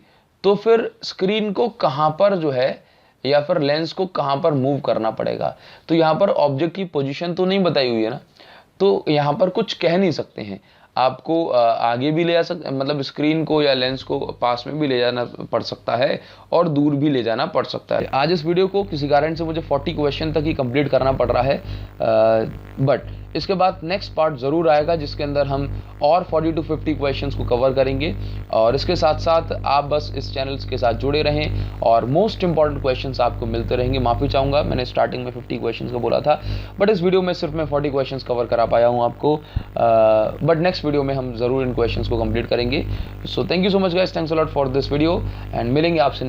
तो फिर स्क्रीन को कहां पर जो है या फिर लेंस को कहां पर मूव करना पड़ेगा। तो यहां पर ऑब्जेक्ट की पोजीशन तो नहीं बताई हुई है ना, तो यहां पर कुछ कह नहीं सकते हैं। आपको आगे भी ले जा सकते, मतलब स्क्रीन को या लेंस को पास में भी ले जाना पड़ सकता है और दूर भी ले जाना पड़ सकता है। आज इस वीडियो को किसी कारण से मुझे 40 क्वेश्चन तक ही कंप्लीट करना पड़ रहा है, बट इसके बाद नेक्स्ट पार्ट ज़रूर आएगा जिसके अंदर हम और 40 to 50 क्वेश्चंस को कवर करेंगे। और इसके साथ साथ आप बस इस चैनल के साथ जुड़े रहें और मोस्ट इंपॉर्टेंट क्वेश्चंस आपको मिलते रहेंगे। माफ़ी चाहूँगा, मैंने स्टार्टिंग में 50 क्वेश्चंस का बोला था, बट इस वीडियो में सिर्फ मैं 40 क्वेश्चंस कवर करा पाया हूँ आपको, बट नेक्स्ट वीडियो में हम ज़रूर इन क्वेश्चंस को कंप्लीट करेंगे। So thank you so much guys, thanks a lot for this video and मिलेंगे आपसे